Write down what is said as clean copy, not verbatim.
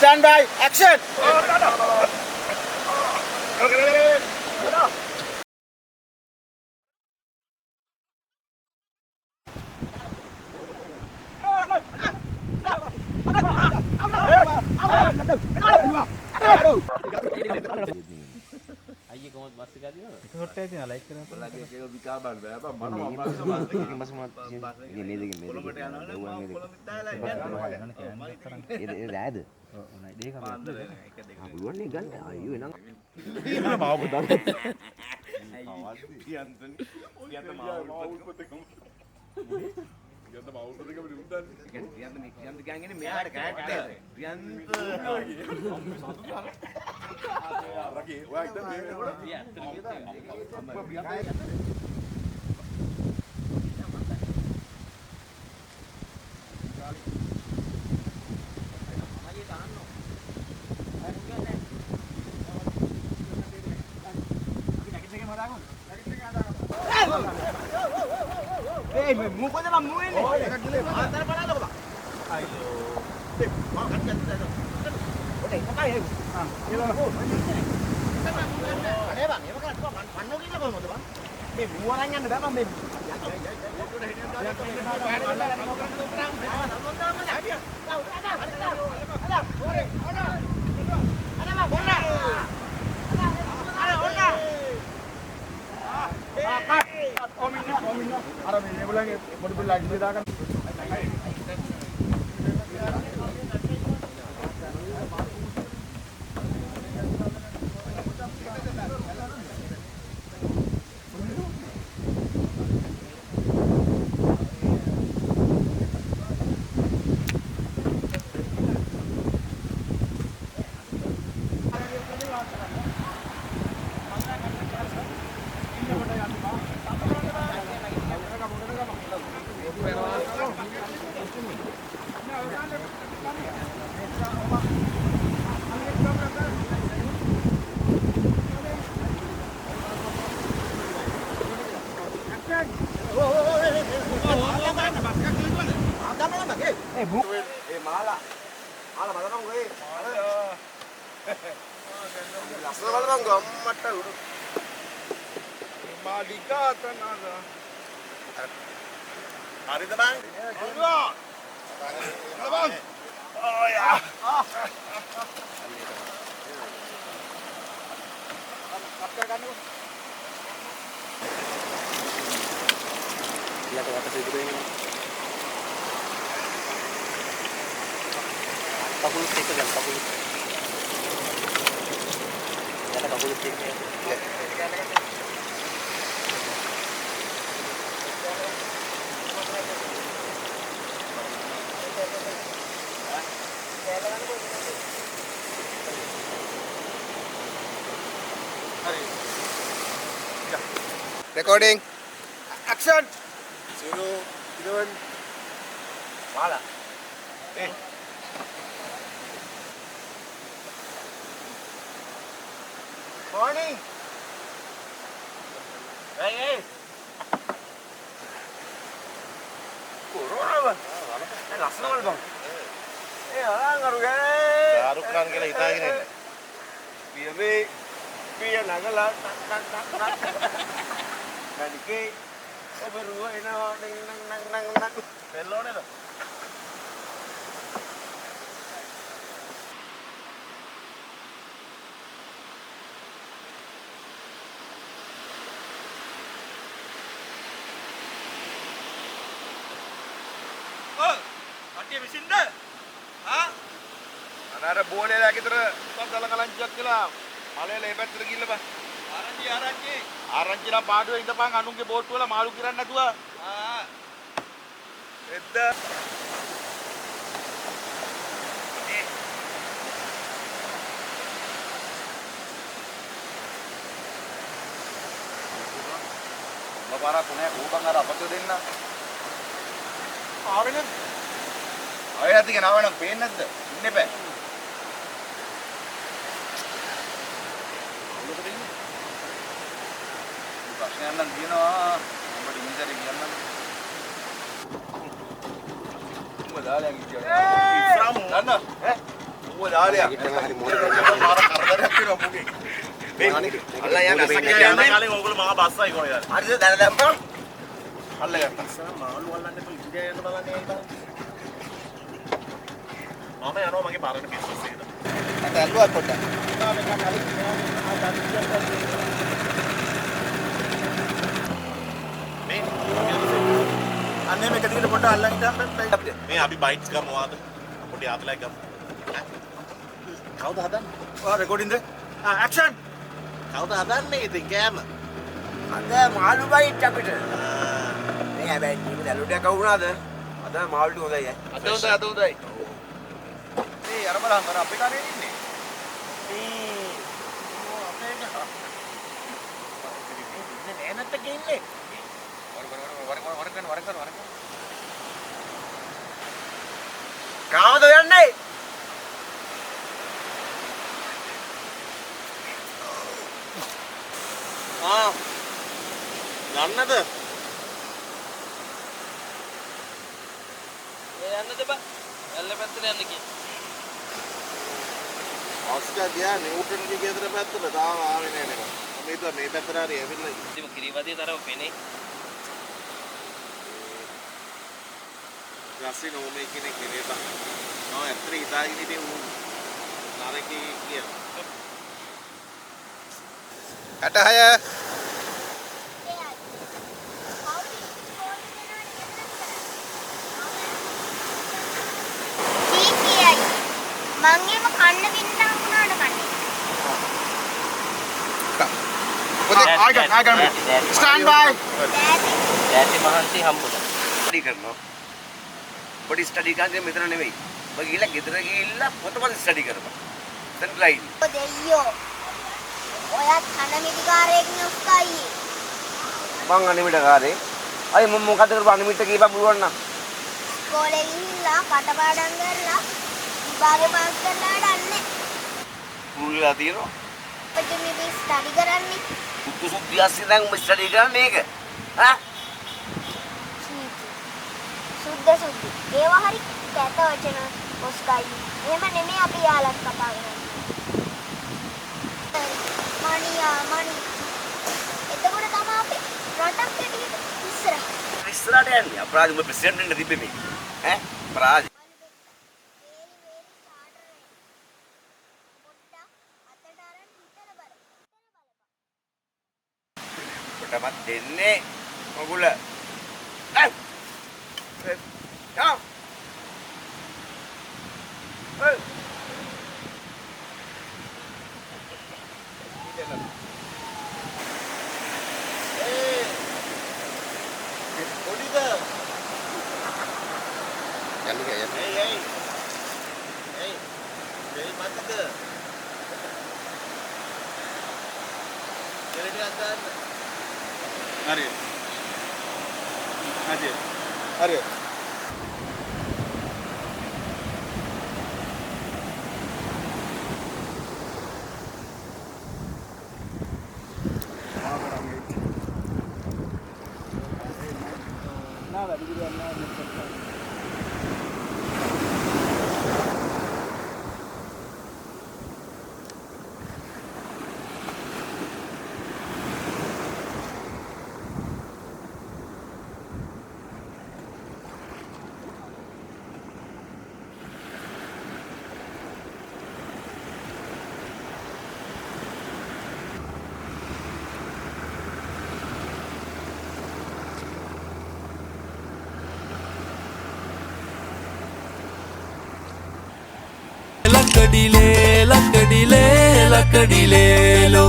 Stand by. Action. අයියේ කොහොමද bus එක ආදිනවද? හොට් එකේ තියෙනවා ලයික් කරනවා. ඔයාලගේ ඒක විකාර බෑ බා මම මේ දෙකෙන් මේ කොළඹට යනවා නම් කොළඹ දාලා යන්න කෑන් කරන්. ඒ රෑද ඕනයි දෙක පාන්දර එක දෙක පුළුවන් නේ ගන්න අයියෝ එනම් ඉන්න මාව පුතා කියන්තනි කියන්ත මාව උල්පතකම කියන්ත මාව උල්පතකම දුන්නා කියන්ත මේ කියන්ත ගෑන්නේ මෙයාට කෑට කියන්ත රකි ඔයා ඉතින් මේ ඒ මොකද මම මුවෙන්නේ ආතර බලන්නකො බා අයියෝ දෙක් මම කට්ටත් ඔතේ මොකයි ආ ඒවා කො අනේ බං ඒව කරත් මම පන්නෝ කියලා කොහොමද බං මේ මුව අරන් යන්න බෑ මම මේ අර මේගොල්ලන්ගේ පොඩි පොඩි ලයිට් දාගන්න හරිද බං? හරිවා. බං. ඔයා. අප්කර ගන්නකො. ඊට වට සිදුර වෙන්නේ. කකුල් එක ගන්න කකුල්. යට කකුල් එක. recording Action. 0 11 Wala. Morning. Hey. Corona bang. ලස්සන වල බං. ඒ අරන් අරුගේ. දාරුක් ගන්න කියලා හිතාගෙන ඉන්නේ. පිය නගලා නනිකේ ඔබරුව එනවා නං බෙල්ලෝනේද? අටේ මිසින්ද? ආ? අනාර බෝලේලා ගෙදර සද්දල කලංචියක් කියලා මලේල ඒ පැත්තට ගිහිල්ලා බං. ආරංචිලා පාඩුවේ ඉඳපන් අනුන්ගේ බෝට්ටු වල මාළු කිරන්න නැතුව. ආ. එද්ද. මපාරක් උනේ ඌබන් අර අපතේ දෙන්න. ආවෙන. ආයෙ නැති කෙනා ආවෙනම් පේන්නේ නැද්ද? ඉන්නේ බෑ. ප්‍රශ්නයක් නම් තියෙනවා අපිට ඉන්ජරි කියන්න. උඹ දාලා ගියා. ඉස්රාම දන්න ඈ? ඌව අපෝ යාරියා. මාර කරදරයක් වෙනවා මුගේ. අල්ලා යන්න අසක් යන්නේ. කාලේ ඕගොල්ලෝ මහා බස්සයි කොහෙද? හරිද දැන දැම්මා. අල්ල ගත්තා. මාළු අල්ලන්න එපා ඉන්දියා යන්න බලන්නේ ඒක. මම යනවා මගේ පාරණ බිස්නස් එකට. අත ඇල්ලුවා පොඩ්ඩක්. අනේ මේක දිගට පොඩ්ඩක් අල්ලන් ඉඳන් මේ අපි බයිට්ස් ගමු ආද පොඩි ආතලයක් ගමු කවුද හදන්නේ ඔය රෙකෝඩින්ද ඇක්ෂන් කවුද හදන්නේ ඉතින් කෑම අද මාළු බයිට් අපිට. මේ හැබැයි මේක දැලුඩයක් වුණාද? අද මාළුට හොඳයි ඈ. අද හොඳයි මේ අර බලන්න අර අපේ කානේ ඉන්නේ. අපේ නෑනත් එක ඉන්නේ කාමද යන්නේ? යන්නද යන්නද බා ඇල්ල පැත්තට යන්න කි ඔස්කා ගියා නිව්ටන්ගේ ගෙදර පැත්තට තාම ආවේ නෑ නේද මම හිතුවා මේ පැත්තට හරි ඇවිල්ලා ඉතින් කිරිවදිය තරව පෙනේ රසි නෝමේ කෙනෙක් නෙවෙයි බං මම ඇත්තට හිතාගෙන හිටියේ ඌ නරකේ කියලා 66 මං එහෙම කන්න බින්දක් වුණාට කන්නේ. I can stand by. දැටි මහන්සි හම්බුණා ස්ටඩි කරනවා. පොඩි ස්ටඩි කරන්නේ මෙතන නෙවෙයි. ඔය ගිහලා ගෙදර ගිහිල්ලා පොතපත ස්ටඩි කරපන්. සෙන්ට්‍රයින්. දෙයියෝ. ඔයත් අනමිතිකාරයෙක් නුස්කයි. මං අනිමිටකාරේ. අය මම මොකද කරපු අනිමිට කියපන් පුළුවන් නම්. ඉස්කෝලේ ගිහිල්ලා කටපාඩම් කරලා විභාගේ පාස් කරලා යන්නේ. මුල්ලා තියෙනවා. අපිට මේ ස්ටඩි කරන්නේ. සුද්ධියස්සේ දැන් උඹ ස්ටඩි කරන්නේ මේක. හා? සුද්ධ. ඒවා හරි කැත වචන මොස්කයි. එහෙම නෙමෙයි අපි යාළුවත් කතා කරන්නේ. මණි. එතකොට තමයි අපි රටක් ඇටියට ඉස්සරහට යන්නේ. අපරාධ උඹ ප්‍රෙසිඩන්ට් වෙන්න තිබ්බේ මේ. ඈ? අපරාධ. කොටමත් දෙන්නේ මොගුල. යා. හරි लकड़ीले लकड़ीले लकड़ीले लो